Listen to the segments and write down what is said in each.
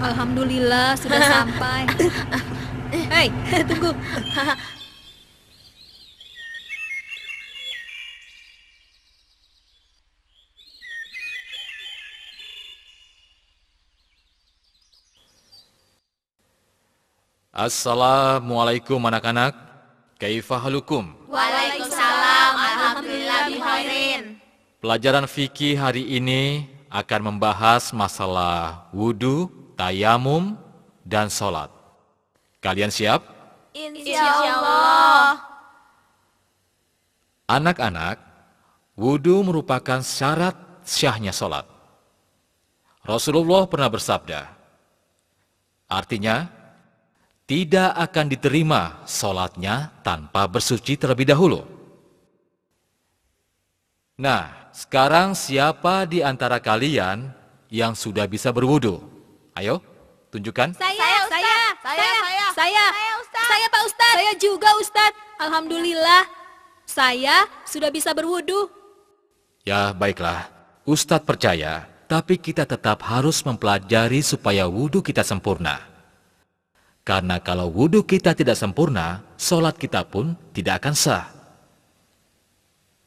Alhamdulillah sudah sampai. Hei, tunggu. Assalamualaikum anak-anak. Kaifa halukum? Waalaikumsalam, alhamdulillah bihairin. Pelajaran fikih hari ini akan membahas masalah wudu, tayamum, dan sholat. Kalian siap? Insyaallah. Anak-anak, wudu merupakan syarat syahnya sholat. Rasulullah pernah bersabda, artinya, tidak akan diterima sholatnya tanpa bersuci terlebih dahulu. Nah, sekarang siapa di antara kalian yang sudah bisa berwudu? Ayo, tunjukkan. Saya, Ustaz. saya Pak Ustadz. Saya juga Ustadz. Alhamdulillah, saya sudah bisa berwudu. Ya, baiklah. Ustadz percaya, tapi kita tetap harus mempelajari supaya wudu kita sempurna. Karena kalau wudu kita tidak sempurna, sholat kita pun tidak akan sah.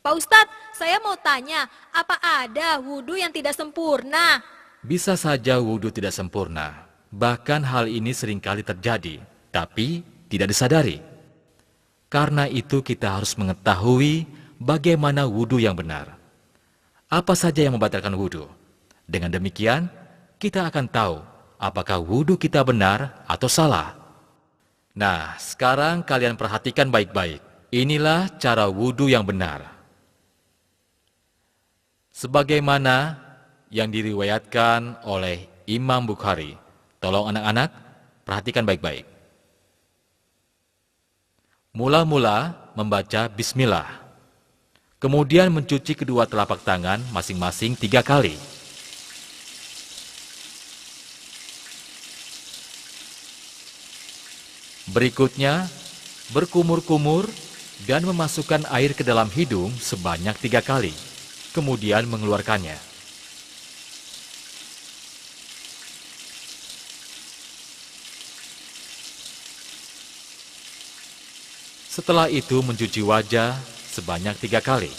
Pak Ustadz, saya mau tanya, apa ada wudu yang tidak sempurna? Bisa saja wudu tidak sempurna. Bahkan hal ini seringkali terjadi, tapi tidak disadari. Karena itu kita harus mengetahui bagaimana wudu yang benar. Apa saja yang membatalkan wudu. Dengan demikian, kita akan tahu apakah wudu kita benar atau salah. Nah, sekarang kalian perhatikan baik-baik. Inilah cara wudu yang benar. Sebagaimana yang diriwayatkan oleh Imam Bukhari. Tolong anak-anak, perhatikan baik-baik. Mula-mula membaca bismillah. Kemudian mencuci kedua telapak tangan masing-masing 3 kali. Berikutnya, berkumur-kumur dan memasukkan air ke dalam hidung sebanyak 3 kali. Kemudian mengeluarkannya. Setelah itu mencuci wajah sebanyak 3 kali.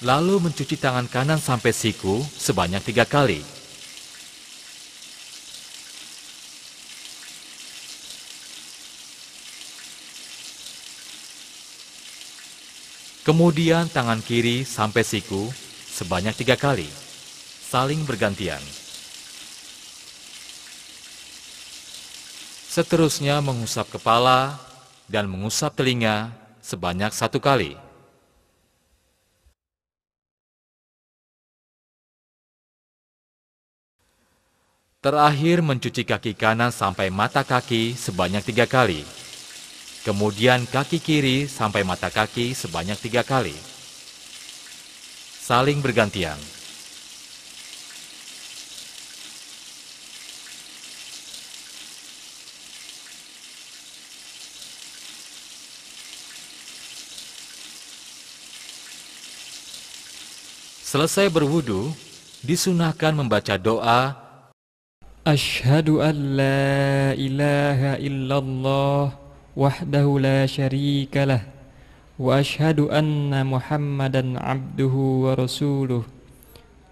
Lalu mencuci tangan kanan sampai siku sebanyak 3 kali. Kemudian tangan kiri sampai siku sebanyak 3 kali, saling bergantian. Seterusnya mengusap kepala dan mengusap telinga sebanyak 1 kali. Terakhir mencuci kaki kanan sampai mata kaki sebanyak 3 kali. Kemudian kaki kiri sampai mata kaki sebanyak 3 kali. Saling bergantian. Selesai berwudu, disunahkan membaca doa أشهد أن لا إله إلا الله وحده لا شريك له وأشهد أن محمدا عبده ورسوله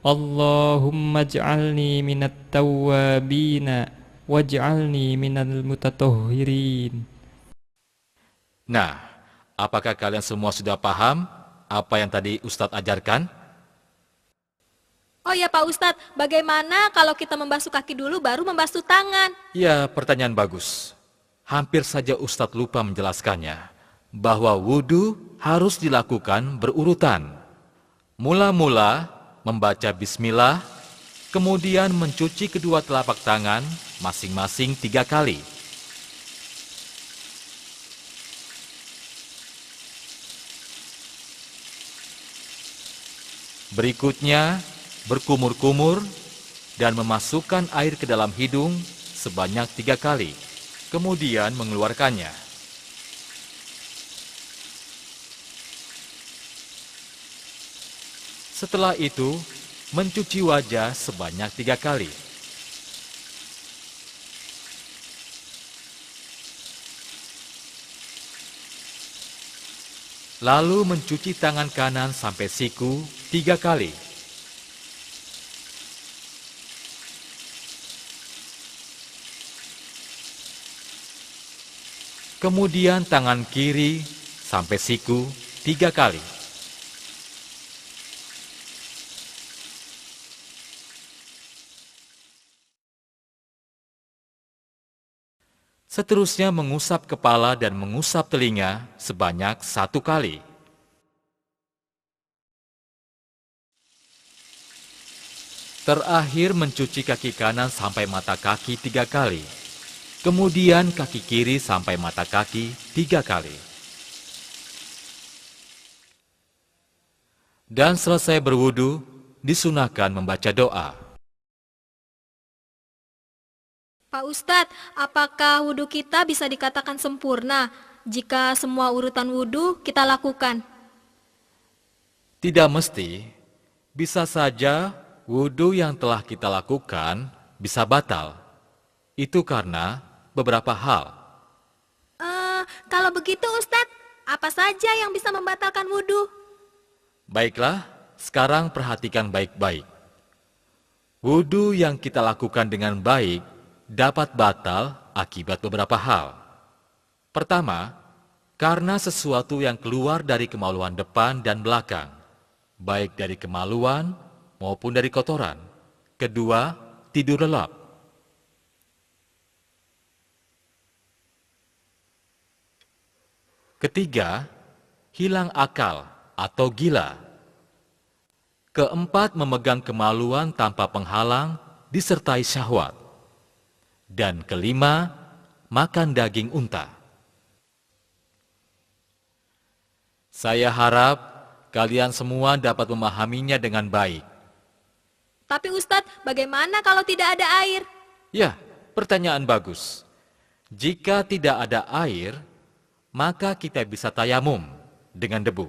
اللهم اجعلني من التوابين واجعلني من المتطهرين. Nah, apakah kalian semua sudah paham apa yang tadi Ustadz ajarkan? Oh ya Pak Ustadz, bagaimana kalau kita membasuh kaki dulu baru membasuh tangan? Ya, pertanyaan bagus. Hampir saja Ustadz lupa menjelaskannya, bahwa wudhu harus dilakukan berurutan. Mula-mula membaca bismillah, kemudian mencuci kedua telapak tangan masing-masing 3 kali. Berikutnya, berkumur-kumur dan memasukkan air ke dalam hidung sebanyak 3 kali, kemudian mengeluarkannya. Setelah itu, mencuci wajah sebanyak 3 kali. Lalu mencuci tangan kanan sampai siku 3 kali. Kemudian tangan kiri sampai siku 3 kali. Seterusnya mengusap kepala dan mengusap telinga sebanyak 1 kali. Terakhir mencuci kaki kanan sampai mata kaki 3 kali. Kemudian kaki kiri sampai mata kaki 3 kali. Dan selesai berwudu, disunahkan membaca doa. Pak Ustadz, apakah wudhu kita bisa dikatakan sempurna jika semua urutan wudhu kita lakukan? Tidak mesti, bisa saja wudhu yang telah kita lakukan bisa batal. Itu karena beberapa hal. Kalau begitu Ustadz, apa saja yang bisa membatalkan wudhu? Baiklah, sekarang perhatikan baik-baik. Wudhu yang kita lakukan dengan baik dapat batal akibat beberapa hal. Pertama, karena sesuatu yang keluar dari kemaluan depan dan belakang, baik dari kemaluan maupun dari kotoran. Kedua, tidur lelap. Ketiga, hilang akal atau gila. Keempat, memegang kemaluan tanpa penghalang disertai syahwat. Dan kelima, makan daging unta. Saya harap kalian semua dapat memahaminya dengan baik. Tapi Ustadz, bagaimana kalau tidak ada air? Ya, pertanyaan bagus. Jika tidak ada air, maka kita bisa tayamum dengan debu.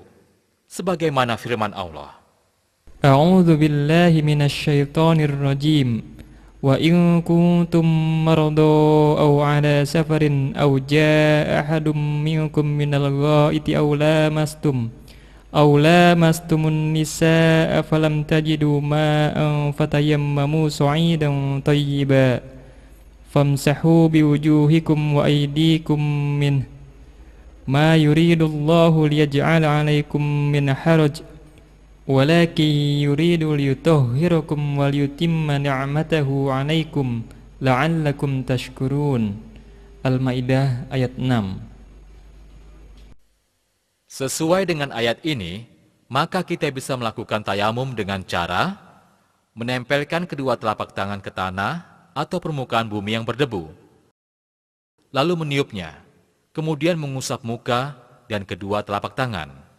Sebagaimana firman Allah. A'udzu billahi minasyaitonir rajim. Wa in kuntum marada aw ala safarin aw jaa ahadum minkum minal ghaiti aw lamastumun nisaa falam tajidu ma'an fatayammamu sa'idan tayyiban famsahu biwujuhikum wa aydikum min ma yuridullahu liyaj'ala 'alaikum min haraj walakin yuridu liyutahhirakum wa liyutimma ni'matahu 'alaikum la'allakum tashkurun. Al-Maidah ayat 6. Sesuai dengan ayat ini, maka kita bisa melakukan tayamum dengan cara menempelkan kedua telapak tangan ke tanah atau permukaan bumi yang berdebu, lalu meniupnya, kemudian mengusap muka dan kedua telapak tangan.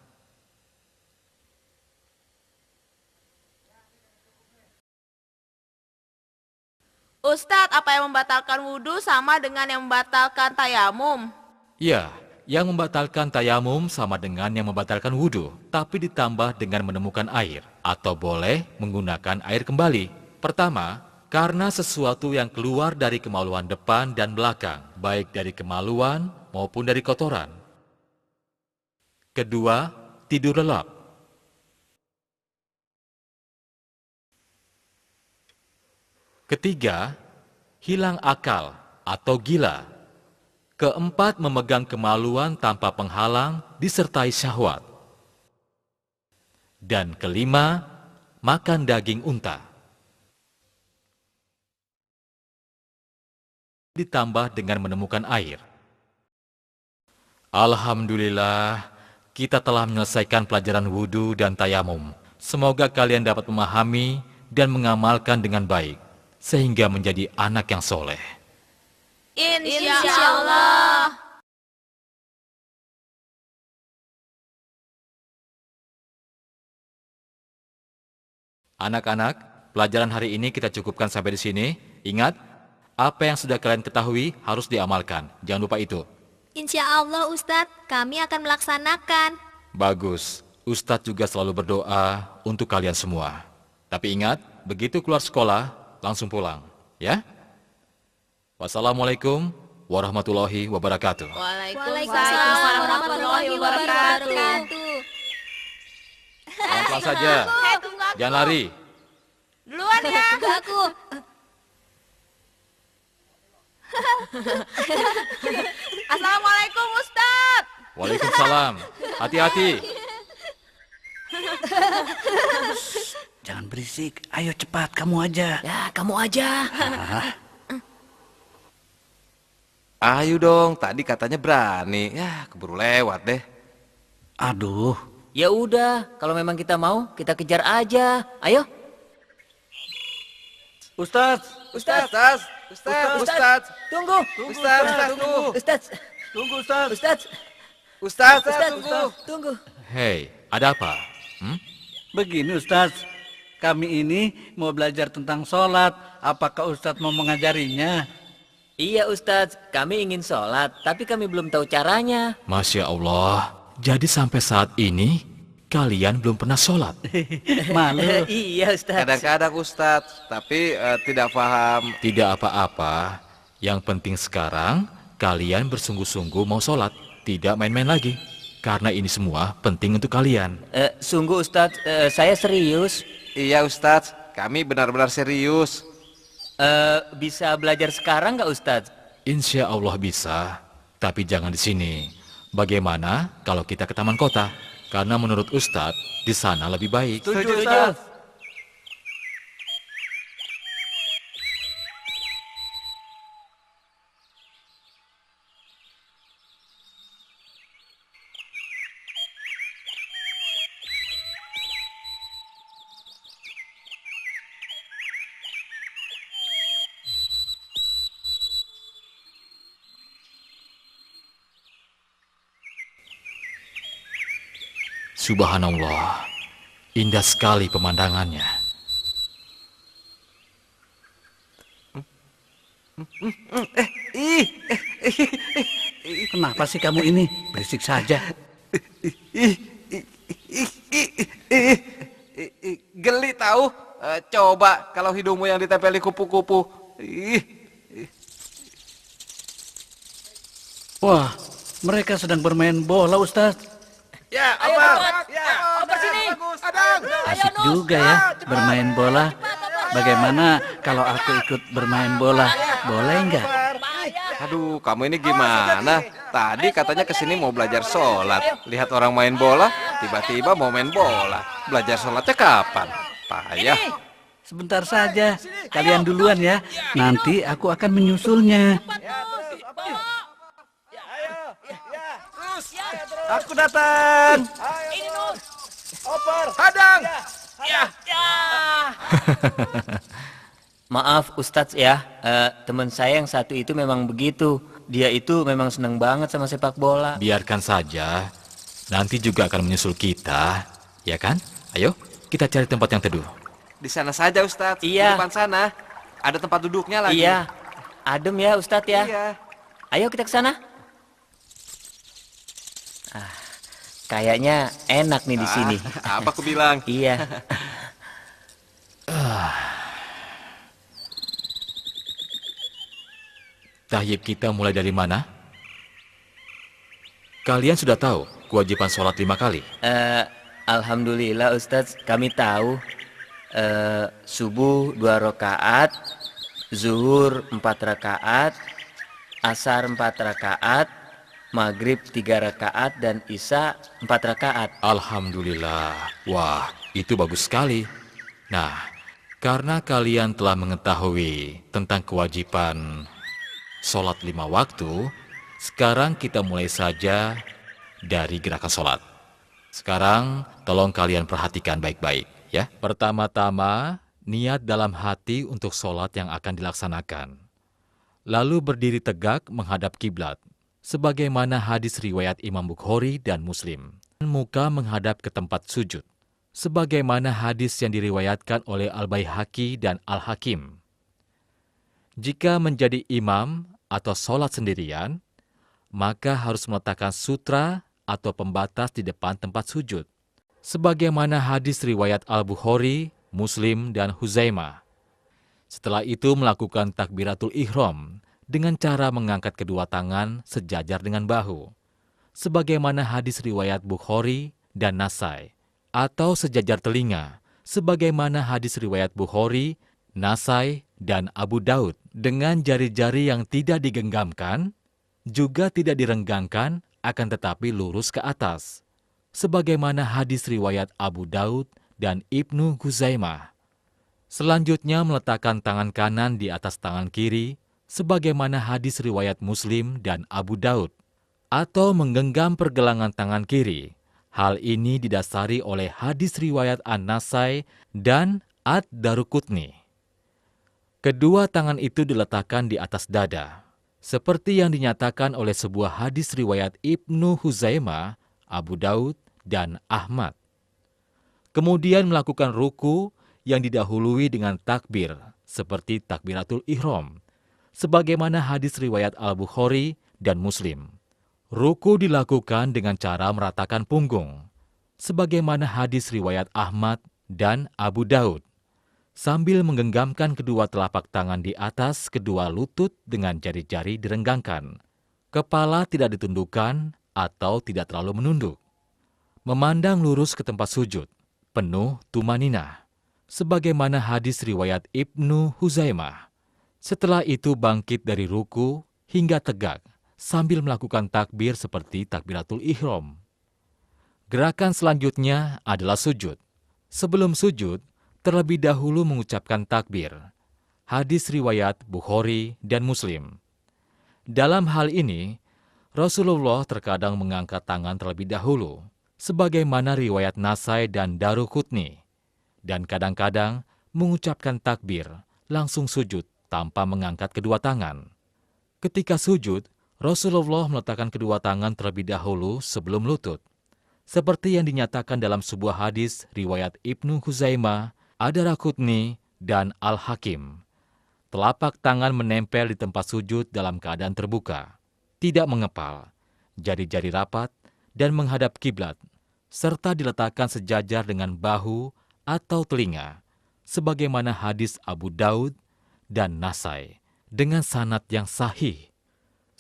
Ustadz, apa yang membatalkan wudhu sama dengan yang membatalkan tayamum? Ya, yang membatalkan tayamum sama dengan yang membatalkan wudhu, tapi ditambah dengan menemukan air, atau boleh menggunakan air kembali. Pertama, karena sesuatu yang keluar dari kemaluan depan dan belakang, baik dari kemaluan maupun dari kotoran. Kedua, tidur lelap. Ketiga, hilang akal atau gila. Keempat, memegang kemaluan tanpa penghalang disertai syahwat. Dan kelima, makan daging unta. Ditambah dengan menemukan air. Alhamdulillah, kita telah menyelesaikan pelajaran wudhu dan tayamum. Semoga kalian dapat memahami dan mengamalkan dengan baik, sehingga menjadi anak yang soleh. Insyaallah. Anak-anak, pelajaran hari ini kita cukupkan sampai di sini. Ingat, apa yang sudah kalian ketahui harus diamalkan. Jangan lupa itu. Insya Allah Ustadz, kami akan melaksanakan. Bagus. Ustadz juga selalu berdoa untuk kalian semua. Tapi ingat, begitu keluar sekolah, langsung pulang. Ya? Wassalamualaikum warahmatullahi wabarakatuh. Waalaikumsalam warahmatullahi wabarakatuh. Pelan-pelan saja. Tunggu aku. Jangan lari. Duluan ya. Tunggu aku. Assalamualaikum Ustadz. Waalaikumsalam. Hati-hati. Jangan berisik. Ayo cepat, kamu aja. Ya, kamu aja. Ayo dong, tadi katanya berani. Ya, keburu lewat deh. Aduh, Ya udah, kalau memang kita mau, kita kejar aja. Ayo. Ustadz. Ustaz, Ustaz. Tunggu. Ustaz, tunggu. Ustaz. Tunggu, Ustadz. Ustaz. Ustaz, Ustaz. tunggu. Tunggu. Hei, ada apa? Begini, Ustadz. Kami ini mau belajar tentang sholat. Apakah Ustadz mau mengajarinya? Iya Ustaz, kami ingin sholat, tapi kami belum tahu caranya. Masya Allah. Jadi sampai saat ini, kalian belum pernah sholat. Malu. Iya Ustaz. Kadang-kadang Ustaz, tapi tidak paham. Tidak apa-apa. Yang penting sekarang, kalian bersungguh-sungguh mau sholat. Tidak main-main lagi. Karena ini semua penting untuk kalian. Sungguh Ustaz, saya serius. Iya Ustaz, kami benar-benar serius. Bisa belajar sekarang nggak Ustaz? Insya Allah bisa. Tapi jangan di sini. Bagaimana kalau kita ke taman kota? Karena menurut Ustadz, di sana lebih baik. Setuju, Ustadz. Subhanallah, indah sekali pemandangannya. Kenapa sih kamu ini? Berisik saja. Geli tahu? Coba kalau hidungmu yang ditempeli kupu-kupu. Wah, mereka sedang bermain bola, Ustadz. Ya, apa? Ya, sini. Adang. Asik juga ya bermain bola. Bagaimana kalau aku ikut bermain bola? Boleh nggak? Aduh, kamu ini gimana? Tadi katanya kesini mau belajar sholat. Lihat orang main bola, tiba-tiba mau main bola. Belajar sholatnya kapan? Payah. Sebentar saja. Kalian duluan ya. Nanti aku akan menyusulnya. Aku datang. Hadang. Maaf Ustadz ya, teman saya yang satu itu memang begitu. Dia itu memang senang banget sama sepak bola. Biarkan saja, nanti juga akan menyusul kita, ya kan? Ayo, kita cari tempat yang teduh. Di sana saja, Ustadz. Iya. Di depan sana. Ada tempat duduknya lagi. Iya, adem ya Ustadz ya. Iya. Ayo kita ke sana. Kayaknya enak nih di sini. Apa aku bilang? Iya. Tahyib kita mulai dari mana? Kalian sudah tahu kewajiban sholat 5 kali. Alhamdulillah Ustadz, kami tahu. Subuh 2 rakaat, zuhur 4 rakaat, asar 4 rakaat, maghrib 3 rakaat, dan isya 4 rakaat. Alhamdulillah. Wah, itu bagus sekali. Nah, karena kalian telah mengetahui tentang kewajiban sholat 5 waktu, sekarang kita mulai saja dari gerakan sholat. Sekarang, tolong kalian perhatikan baik-baik, ya. Pertama-tama, niat dalam hati untuk sholat yang akan dilaksanakan. Lalu berdiri tegak menghadap kiblat, sebagaimana hadis riwayat Imam Bukhari dan Muslim. Muka menghadap ke tempat sujud. sebagaimana hadis yang diriwayatkan oleh Al-Baihaqi dan Al-Hakim. Jika menjadi imam atau sholat sendirian, maka harus meletakkan sutra atau pembatas di depan tempat sujud, sebagaimana hadis riwayat Al-Bukhari, Muslim, dan Huzaimah. Setelah itu melakukan takbiratul ihram dengan cara mengangkat kedua tangan sejajar dengan bahu, sebagaimana hadis riwayat Bukhari dan Nasai, atau sejajar telinga, sebagaimana hadis riwayat Bukhari, Nasai, dan Abu Daud, dengan jari-jari yang tidak digenggamkan, juga tidak direnggangkan, akan tetapi lurus ke atas, sebagaimana hadis riwayat Abu Daud dan Ibnu Huzaimah. Selanjutnya meletakkan tangan kanan di atas tangan kiri, sebagaimana hadis riwayat Muslim dan Abu Daud, atau menggenggam pergelangan tangan kiri. Hal ini didasari oleh hadis riwayat An-Nasai dan Ad-Daruqutni. Kedua tangan itu diletakkan di atas dada, seperti yang dinyatakan oleh sebuah hadis riwayat Ibnu Huzaimah, Abu Daud, dan Ahmad. Kemudian melakukan ruku yang didahului dengan takbir, seperti takbiratul ihram, sebagaimana hadis riwayat Al-Bukhari dan Muslim. Ruku dilakukan dengan cara meratakan punggung, sebagaimana hadis riwayat Ahmad dan Abu Daud, sambil menggenggamkan kedua telapak tangan di atas kedua lutut dengan jari-jari direnggangkan. Kepala tidak ditundukkan atau tidak terlalu menunduk. Memandang lurus ke tempat sujud, penuh tumaninah, sebagaimana hadis riwayat Ibnu Huzaimah. Setelah itu bangkit dari ruku hingga tegak, sambil melakukan takbir seperti takbiratul ihram. Gerakan selanjutnya adalah sujud. Sebelum sujud, terlebih dahulu mengucapkan takbir. Hadis riwayat Bukhari dan Muslim. Dalam hal ini, Rasulullah terkadang mengangkat tangan terlebih dahulu, sebagaimana riwayat Nasai dan Daruqutni, dan kadang-kadang mengucapkan takbir, langsung sujud tanpa mengangkat kedua tangan. Ketika sujud, Rasulullah meletakkan kedua tangan terlebih dahulu sebelum lutut, seperti yang dinyatakan dalam sebuah hadis riwayat Ibnu Huzaimah, Ad-Daruqutni, dan Al-Hakim. Telapak tangan menempel di tempat sujud dalam keadaan terbuka, tidak mengepal, jari-jari rapat, dan menghadap kiblat, serta diletakkan sejajar dengan bahu atau telinga, sebagaimana hadis Abu Daud dan Nasai, dengan sanad yang sahih.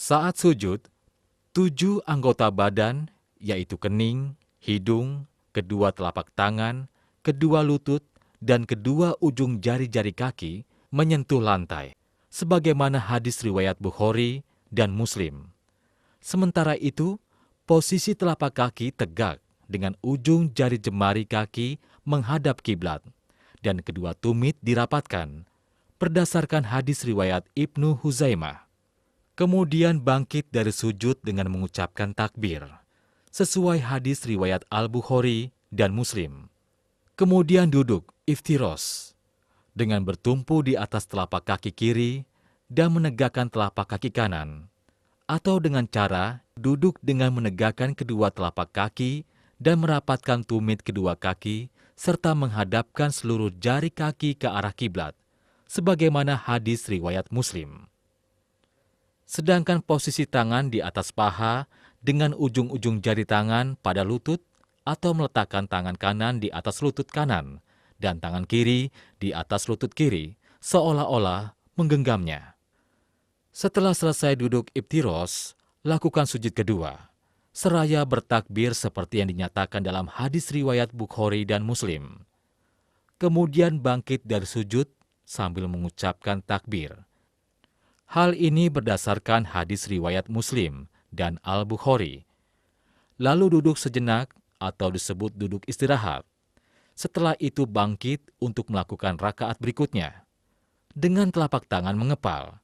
Saat sujud, 7 anggota badan, yaitu kening, hidung, kedua telapak tangan, kedua lutut, dan kedua ujung jari-jari kaki menyentuh lantai, sebagaimana hadis riwayat Bukhari dan Muslim. Sementara itu, posisi telapak kaki tegak dengan ujung jari jemari kaki menghadap kiblat, dan kedua tumit dirapatkan, berdasarkan hadis riwayat Ibnu Huzaimah. Kemudian bangkit dari sujud dengan mengucapkan takbir, sesuai hadis riwayat Al-Bukhari dan Muslim. Kemudian duduk iftiros, dengan bertumpu di atas telapak kaki kiri dan menegakkan telapak kaki kanan, atau dengan cara duduk dengan menegakkan kedua telapak kaki dan merapatkan tumit kedua kaki, serta menghadapkan seluruh jari kaki ke arah kiblat, sebagaimana hadis riwayat Muslim. Sedangkan posisi tangan di atas paha dengan ujung-ujung jari tangan pada lutut, atau meletakkan tangan kanan di atas lutut kanan dan tangan kiri di atas lutut kiri, seolah-olah menggenggamnya. Setelah selesai duduk iftiros, lakukan sujud kedua, seraya bertakbir seperti yang dinyatakan dalam hadis riwayat Bukhari dan Muslim. Kemudian bangkit dari sujud sambil mengucapkan takbir. Hal ini berdasarkan hadis riwayat Muslim dan Al-Bukhari. Lalu duduk sejenak atau disebut duduk istirahat. Setelah itu bangkit untuk melakukan rakaat berikutnya, dengan telapak tangan mengepal,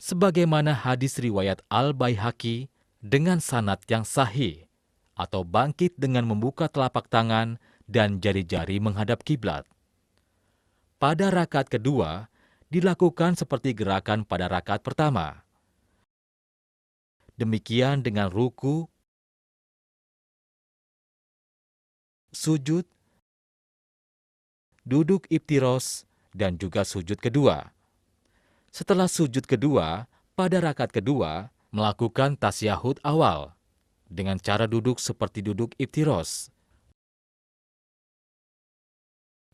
sebagaimana hadis riwayat Al-Baihaqi dengan sanad yang sahih, atau bangkit dengan membuka telapak tangan dan jari-jari menghadap kiblat. Pada rakaat kedua, dilakukan seperti gerakan pada rakaat pertama. Demikian dengan ruku, sujud, duduk iftiros, dan juga sujud kedua. Setelah sujud kedua, pada rakaat kedua, melakukan tasyahud awal dengan cara duduk seperti duduk iftiros.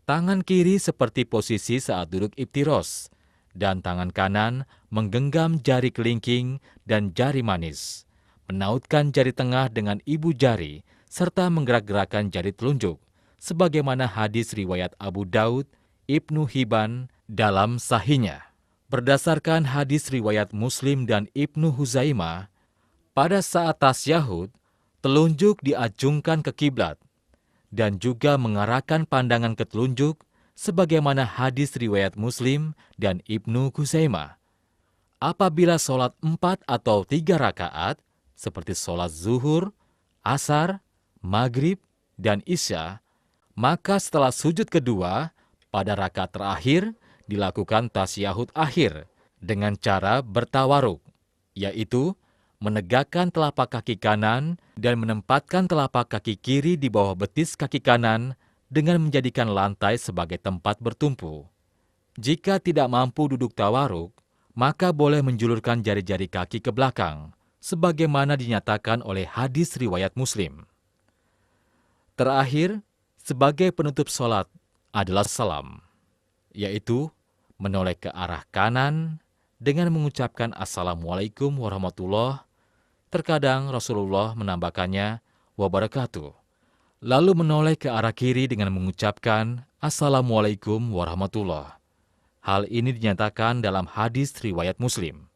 Tangan kiri seperti posisi saat duduk iftiros, dan tangan kanan menggenggam jari kelingking dan jari manis, menautkan jari tengah dengan ibu jari, serta menggerak-gerakkan jari telunjuk, sebagaimana hadis riwayat Abu Daud, Ibnu Hibban dalam sahihnya. Berdasarkan hadis riwayat Muslim dan Ibnu Huzaimah, pada saat tasyahud, telunjuk diacungkan ke kiblat, dan juga mengarahkan pandangan ke telunjuk, sebagaimana hadis riwayat Muslim dan Ibnu Huzaimah. Apabila sholat 4 atau 3 rakaat, seperti sholat zuhur, asar, maghrib, dan isya, maka setelah sujud kedua, pada rakaat terakhir, dilakukan tasyahud akhir dengan cara bertawaruk, yaitu menegakkan telapak kaki kanan dan menempatkan telapak kaki kiri di bawah betis kaki kanan dengan menjadikan lantai sebagai tempat bertumpu. Jika tidak mampu duduk tawaruk, maka boleh menjulurkan jari-jari kaki ke belakang, sebagaimana dinyatakan oleh hadis riwayat Muslim. Terakhir, sebagai penutup sholat adalah salam, yaitu menoleh ke arah kanan dengan mengucapkan Assalamualaikum warahmatullahi. Terkadang Rasulullah menambahkannya wabarakatuh, lalu menoleh ke arah kiri dengan mengucapkan Assalamualaikum warahmatullahi. Hal ini dinyatakan dalam hadis riwayat Muslim.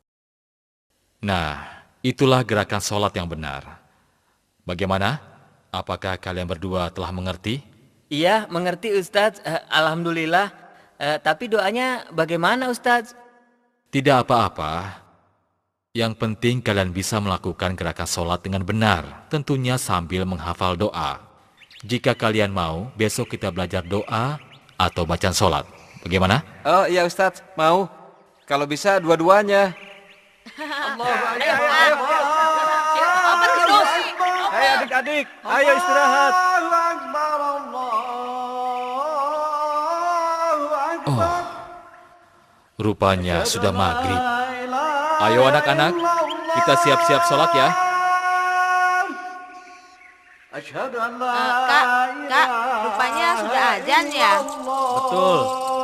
Nah, itulah gerakan sholat yang benar. Bagaimana? Apakah kalian berdua telah mengerti? Iya, mengerti Ustadz. Alhamdulillah. Tapi doanya bagaimana Ustadz? Tidak apa-apa. Yang penting kalian bisa melakukan gerakan sholat dengan benar, tentunya sambil menghafal doa. Jika kalian mau, besok kita belajar doa atau bacaan sholat. Bagaimana? Oh iya Ustadz, mau. Kalau bisa dua-duanya. Hai adik-adik, ayo istirahat. Oh, rupanya sudah maghrib. Ayo anak-anak, kita siap-siap sholat ya. Kak, rupanya sudah azan ya? Betul.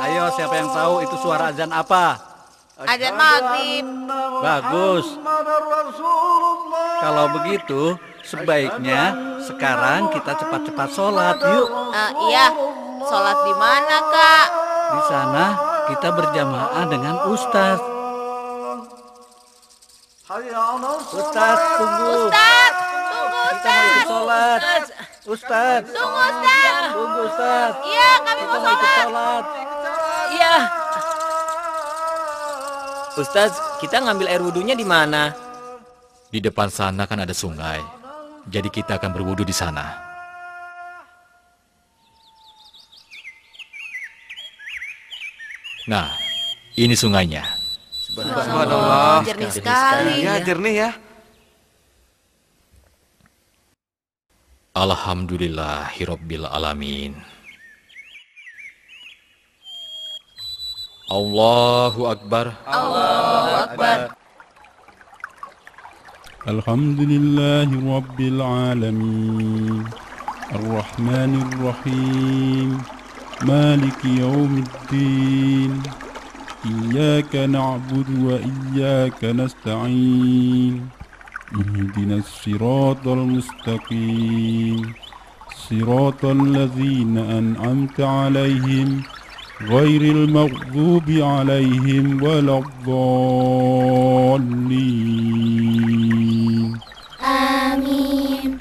Ayo, siapa yang tahu itu suara azan apa? Azan maghrib. Bagus. Kalau begitu, sebaiknya sekarang kita cepat-cepat sholat. Yuk. Iya, sholat di mana Kak? Di sana kita berjamaah dengan Ustadz. Ustadz, tunggu. Ustadz, tunggu Kita mau ikut sholat. Ustadz. Tunggu Ustadz. Tunggu Ustadz. Iya, kami Kita mau mau ikut sholat. sholat. Iya. Ustadz, kita ngambil air wudhunya di mana? Di depan sana kan ada sungai. Jadi kita akan berwudu di sana. Nah, ini sungainya. Subhanallah. Jernih sekali. Iya, jernih ya. Alhamdulillahirabbil alamin. Allahu akbar. Allahu Akbar. الحمد لله رب العالمين الرحمن الرحيم مالك يوم الدين إياك نعبد وإياك نستعين اهدنا الصراط المستقيم صراط الذين أنعمت عليهم غير المغضوب عليهم ولا الضالين Amin.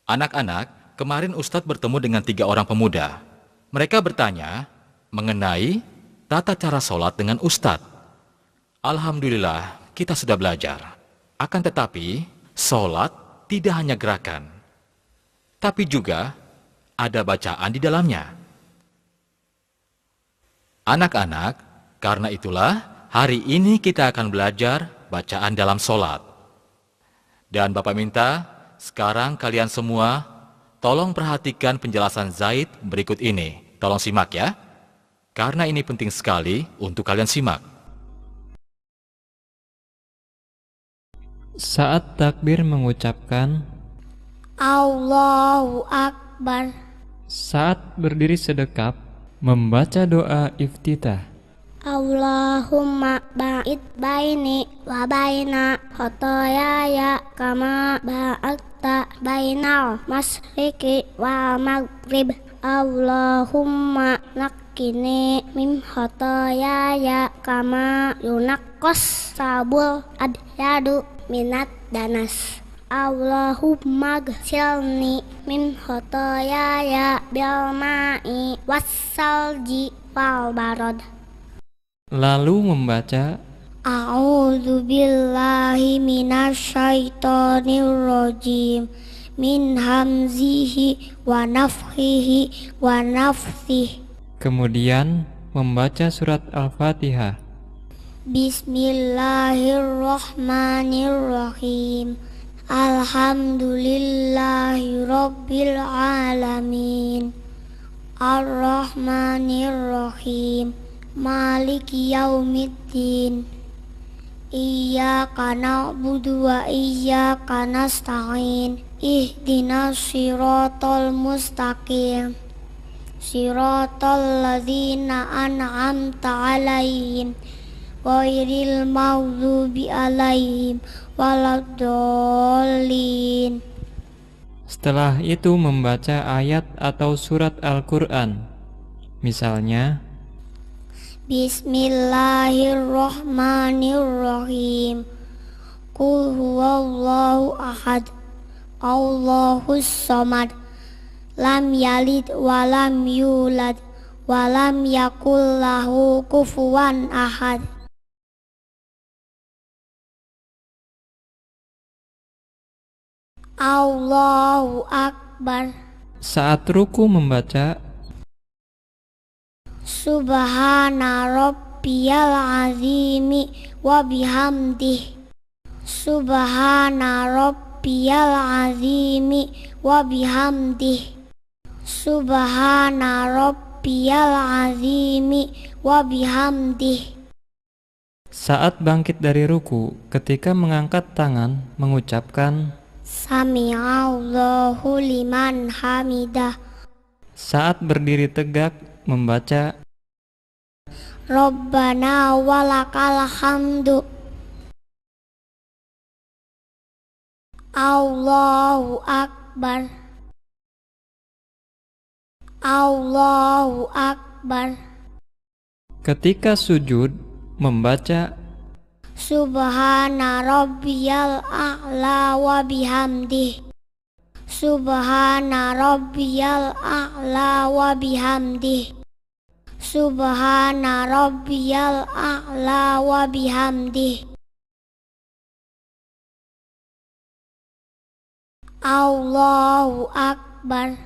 Anak-anak, kemarin Ustadz bertemu dengan 3 orang pemuda. Mereka bertanya mengenai tata cara sholat dengan Ustadz. Alhamdulillah, kita sudah belajar. Akan tetapi, sholat tidak hanya gerakan, tapi juga ada bacaan di dalamnya. Anak-anak, karena itulah hari ini kita akan belajar bacaan dalam sholat. Dan Bapak minta, sekarang kalian semua tolong perhatikan penjelasan Zaid berikut ini. Tolong simak ya, karena ini penting sekali untuk kalian simak. Saat takbir mengucapkan, Allahu Akbar. saat berdiri sedekap, membaca doa iftitah. Allahumma ba'id baini wa baina khotoyaya kama ba'adta bainal masriqi wal maghrib. Allahumma nakkini min khotoyaya kama yunaqqas sabul adyadu minat danas. Allahumma gsilni min khotoyaya bil ma'i wassalji wal barad. Lalu membaca, A'udzu billahi minasyaitonir rajim min hamzihi wa nafthihi wa nafthihi. kemudian membaca surat Al-Fatihah. Bismillahirrahmanirrahim. Alhamdulillahi rabbil alamin. Ar-Rahmanir-Rahim. Maliki yaumiddin. Iyyaka na'budu wa iyyaka nasta'in. Ihdinas siratal mustaqim. Siratal ladzina an'amta 'alaihim ghairil maghdubi 'alaihim waladdallin. Setelah itu membaca ayat atau surat Al-Quran. Misalnya, Bismillahirrahmanirrahim. Qul huwallahu ahad. Allahus samad. Lam yalid wa lam yulad wa lam yakul lahu kufuwan ahad. Allahu akbar. saat ruku membaca, Subhana rabbiyal azimi wa bihamdih. Subhana rabbiyal azimi wa bihamdih. Subhana rabbiyal azimi wa bihamdih. saat bangkit dari ruku, ketika mengangkat tangan, mengucapkan, Sami'allahu liman hamidah. saat berdiri tegak, membaca, Rabbana walakal hamdu. Allahu akbar. Allahu akbar. ketika sujud, membaca, Subhana rabbiyal a'la wa bihamdih. Subhana rabbiyal a'la wa bihamdih. Subhana rabbiyal a'la wa bihamdih. Allahu akbar.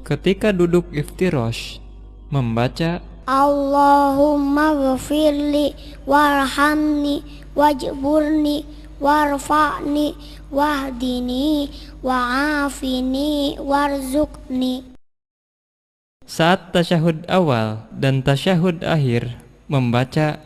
ketika duduk iftirosh, membaca, Allahumma ghafirli warhamni wajburni warfa'ni wahdini wa'afini warzuqni. saat tasyahud awal dan tasyahud akhir, membaca,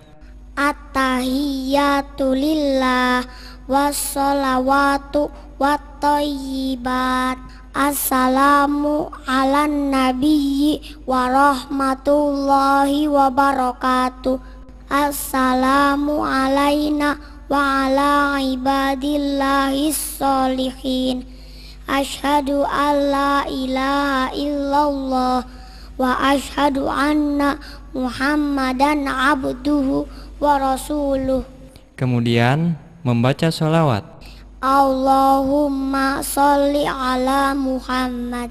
At-tahiyyatu lillah wassalawatu wattayyibat. Assalamu ala nabiyyi wa rahmatullahi wa barakatuh. Assalamu alaina wa ala ibadillahis sholihin. Ashhadu an la ilaha illallah wa ashhadu anna Muhammadan abduhu wa rasuluh. kemudian membaca sholawat. Allahumma sholli ala Muhammad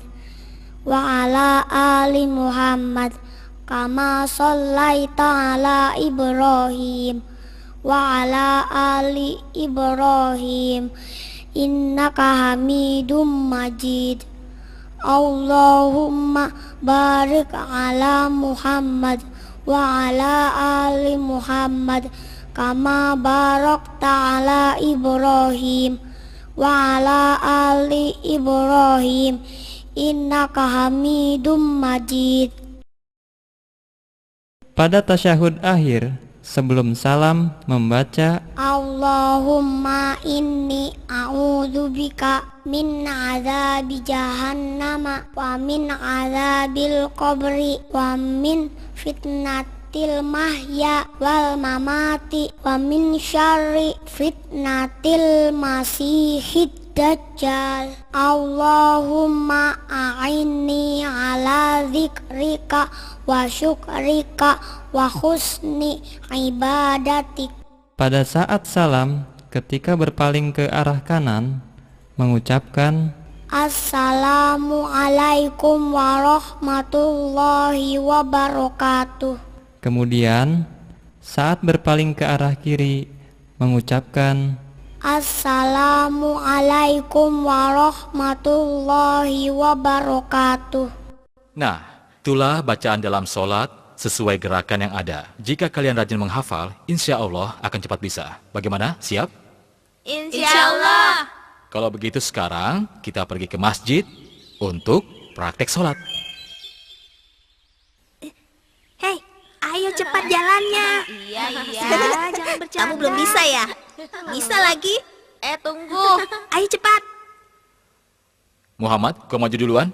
wa ala ali Muhammad kama shollaita ala Ibrahim wa ala ali Ibrahim innaka Hamidum Majid. Allahumma barik ala Muhammad wa ala ali Muhammad kama barakta ala Ibrahim wa ala ali Ibrahim innaka Hamidum Majid. Pada tasyahud akhir, sebelum salam membaca Allahumma inni a'udzubika min azabi jahannama wa min azabil qabri wa min fitnatil mahya wal mamati wa min syarri fitnatil masihid dajjal. Allahumma a'inni ala zikrika wa syukrika wa husni ibadatik. pada saat salam ketika berpaling ke arah kanan mengucapkan Assalamualaikum warahmatullahi wabarakatuh. kemudian saat berpaling ke arah kiri mengucapkan Assalamualaikum warahmatullahi wabarakatuh. Nah, itulah bacaan dalam sholat sesuai gerakan yang ada. Jika kalian rajin menghafal, insya Allah akan cepat bisa. Bagaimana? Siap? Insya Allah. Kalau begitu sekarang kita pergi ke masjid untuk praktek sholat. Hei, ayo cepat jalannya. Iya. Jangan bercanda. Kamu belum bisa ya? Bisa lagi? Tunggu. Ayo cepat. Muhammad, kau maju duluan.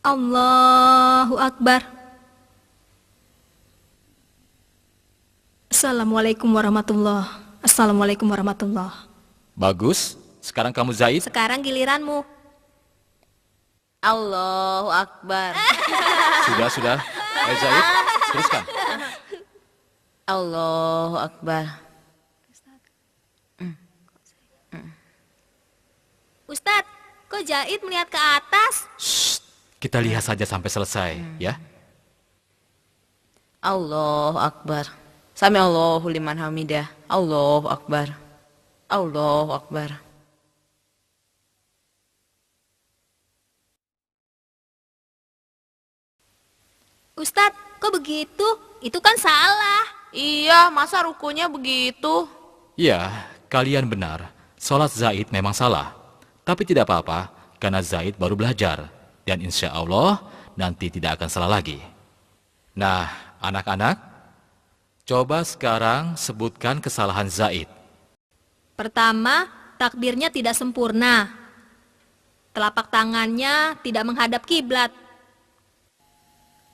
Allahu Akbar. Assalamualaikum warahmatullahi. Assalamualaikum warahmatullahi. Bagus. Sekarang kamu Zaid. Sekarang giliranmu. Allahu Akbar. Sudah. Ayo Zaid, teruskan. Allahu Akbar. Ustadz, kok Zaid melihat ke atas? Kita lihat saja sampai selesai, ya. Allahu Akbar. Sami Allahu liman hamidah. Allahu Akbar. Allahu Akbar. Ustadz, kok begitu? Itu kan salah. Iya, masa rukunya begitu? Ya, kalian benar. Sholat Zaid memang salah. Tapi tidak apa-apa, karena Zaid baru belajar. Dan insya Allah nanti tidak akan salah lagi. Nah, anak-anak, coba sekarang sebutkan kesalahan Zaid. Pertama, takbirnya tidak sempurna. Telapak tangannya tidak menghadap kiblat.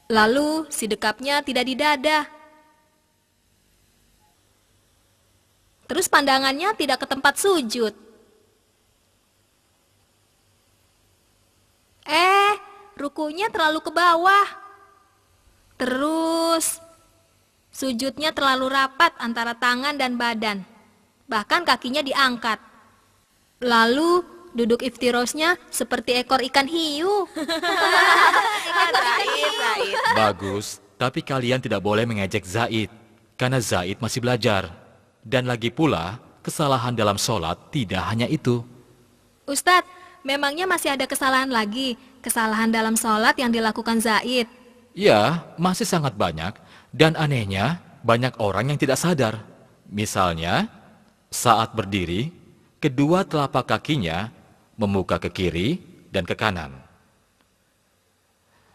Lalu, sidekapnya tidak di dada. Terus pandangannya tidak ke tempat sujud. Rukunya terlalu ke bawah. Terus, sujudnya terlalu rapat antara tangan dan badan. Bahkan kakinya diangkat. Lalu, duduk iftirosnya seperti ekor ikan hiu. Bagus, tapi kalian tidak boleh mengejek Zaid. Karena Zaid masih belajar. Dan lagi pula, kesalahan dalam sholat tidak hanya itu. Ustadz, memangnya masih ada kesalahan lagi? Kesalahan dalam sholat yang dilakukan Zaid? Ya, masih sangat banyak. Dan anehnya, banyak orang yang tidak sadar. Misalnya, saat berdiri, kedua telapak kakinya membuka ke kiri dan ke kanan.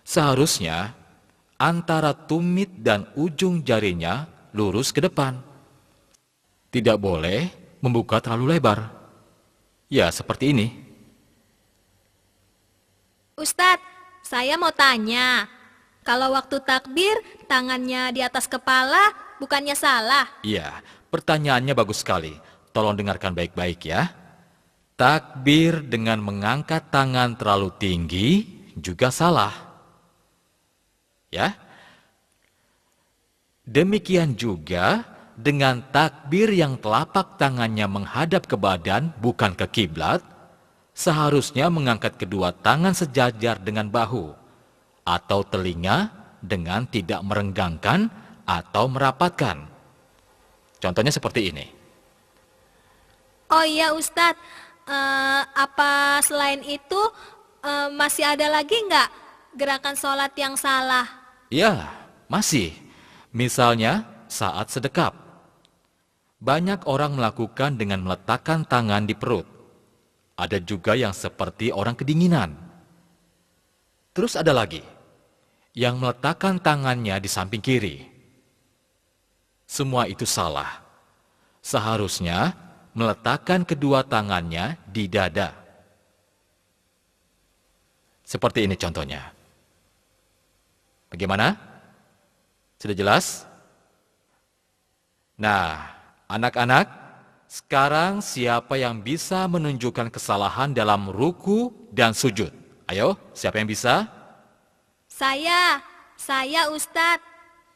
Seharusnya, antara tumit dan ujung jarinya lurus ke depan. Tidak boleh membuka terlalu lebar. Ya, seperti ini. Ustadz, saya mau tanya. Kalau waktu takbir, tangannya di atas kepala, bukannya salah? Iya, pertanyaannya bagus sekali. Tolong dengarkan baik-baik ya. Takbir dengan mengangkat tangan terlalu tinggi juga salah. Ya. Demikian juga dengan takbir yang telapak tangannya menghadap ke badan bukan ke kiblat, seharusnya mengangkat kedua tangan sejajar dengan bahu atau telinga dengan tidak merenggangkan atau merapatkan. Contohnya seperti ini. Oh iya Ustadz, apa selain itu masih ada lagi nggak gerakan sholat yang salah? Ya, masih. Misalnya saat sedekap. Banyak orang melakukan dengan meletakkan tangan di perut. Ada juga yang seperti orang kedinginan. Terus ada lagi yang meletakkan tangannya di samping kiri. Semua itu salah. Seharusnya meletakkan kedua tangannya di dada. Seperti ini contohnya. Bagaimana? Sudah jelas? Nah, anak-anak, sekarang siapa yang bisa menunjukkan kesalahan dalam ruku dan sujud? Ayo, siapa yang bisa? Saya Ustadz.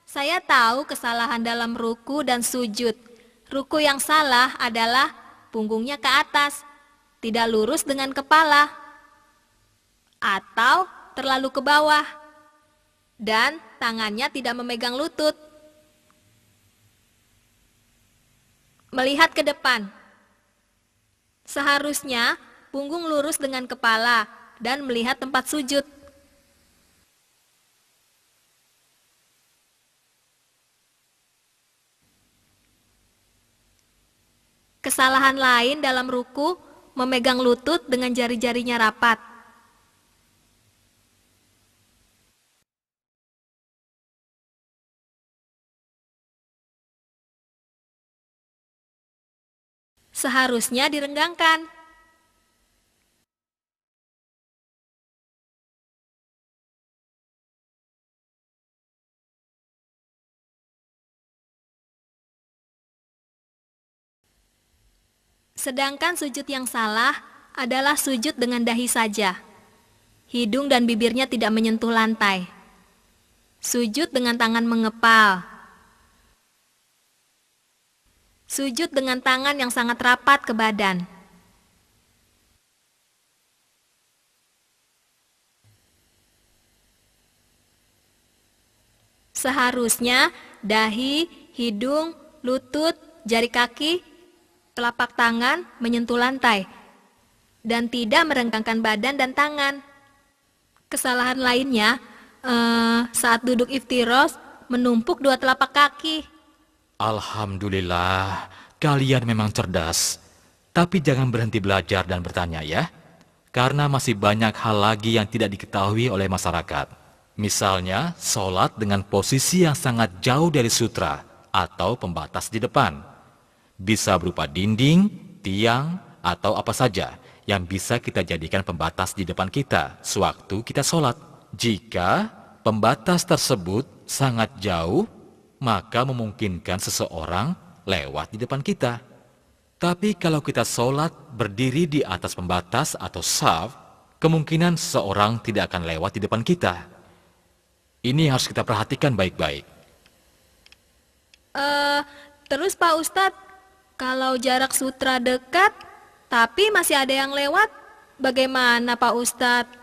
Saya tahu kesalahan dalam ruku dan sujud. Ruku yang salah adalah punggungnya ke atas, tidak lurus dengan kepala, atau terlalu ke bawah, dan tangannya tidak memegang lutut. Melihat ke depan. Seharusnya punggung lurus dengan kepala dan melihat tempat sujud. Kesalahan lain dalam ruku, memegang lutut dengan jari-jarinya rapat. Seharusnya direnggangkan. Sedangkan sujud yang salah adalah sujud dengan dahi saja. Hidung dan bibirnya tidak menyentuh lantai. Sujud dengan tangan mengepal. Sujud dengan tangan yang sangat rapat ke badan. Seharusnya dahi, hidung, lutut, jari kaki, telapak tangan menyentuh lantai dan tidak merenggangkan badan dan tangan. Kesalahan lainnya saat duduk iftirosh menumpuk dua telapak kaki. Alhamdulillah, kalian memang cerdas. Tapi jangan berhenti belajar dan bertanya ya. Karena masih banyak hal lagi yang tidak diketahui oleh masyarakat. Misalnya, sholat dengan posisi yang sangat jauh dari sutra atau pembatas di depan. Bisa berupa dinding, tiang, atau apa saja yang bisa kita jadikan pembatas di depan kita sewaktu kita sholat. Jika pembatas tersebut sangat jauh, maka memungkinkan seseorang lewat di depan kita. Tapi kalau kita sholat berdiri di atas pembatas atau shaf, kemungkinan seseorang tidak akan lewat di depan kita. Ini harus kita perhatikan baik-baik. Terus Pak Ustadz, kalau jarak sutra dekat, tapi masih ada yang lewat, bagaimana Pak Ustadz?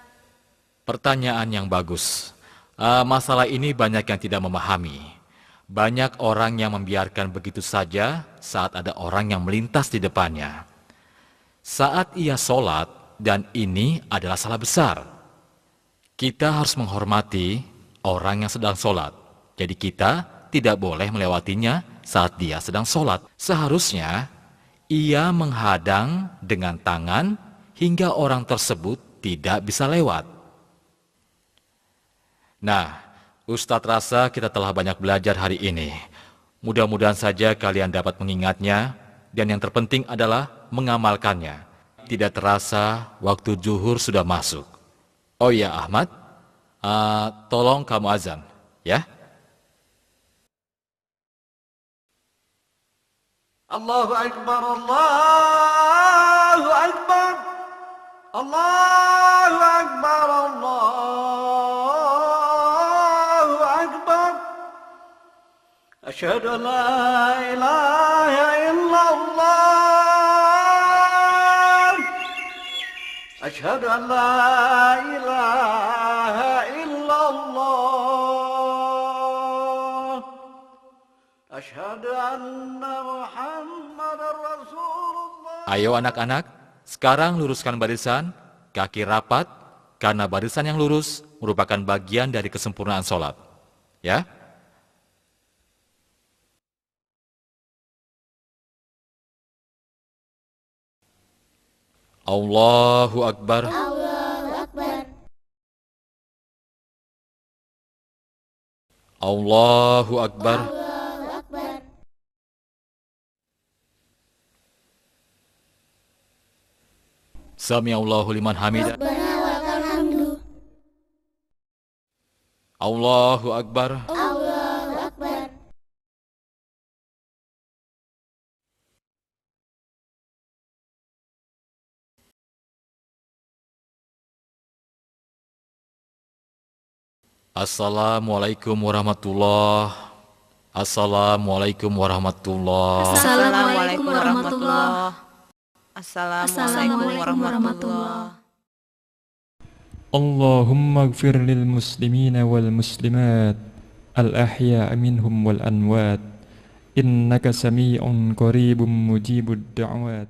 Pertanyaan yang bagus. Masalah ini banyak yang tidak memahami. Banyak orang yang membiarkan begitu saja saat ada orang yang melintas di depannya. Saat ia sholat, dan ini adalah salah besar. Kita harus menghormati orang yang sedang sholat. Jadi kita tidak boleh melewatinya saat dia sedang sholat. Seharusnya ia menghadang dengan tangan hingga orang tersebut tidak bisa lewat. Nah, Ustadz rasa kita telah banyak belajar hari ini. Mudah-mudahan saja kalian dapat mengingatnya, dan yang terpenting adalah mengamalkannya. Tidak terasa waktu zuhur sudah masuk. Oh iya Ahmad, tolong kamu azan, ya. Allahu Akbar, Allahu Akbar, Allahu Akbar, Allahu Akbar. Asyhadu an la ilaha illallah. Asyhadu an la ilaha illallah. Asyhadu anna Muhammadar Rasulullah. Ayo anak-anak, sekarang luruskan barisan, kaki rapat, karena barisan yang lurus merupakan bagian dari kesempurnaan sholat. Ya? Allahu Akbar. Allahu Akbar. Allahu Akbar. Allahu Akbar. Sami Allahu liman hamidah. Rabbana walakal hamdu. Allahu Akbar. Allahu Akbar. Assalamualaikum warahmatullahi. Assalamualaikum warahmatullahi. Assalamualaikum warahmatullahi. Assalamualaikum warahmatullahi. Allahumma ighfir lil muslimina wal muslimat al-ahya'i minhum wal amwat innaka sami'un qaribun mujibud da'wat.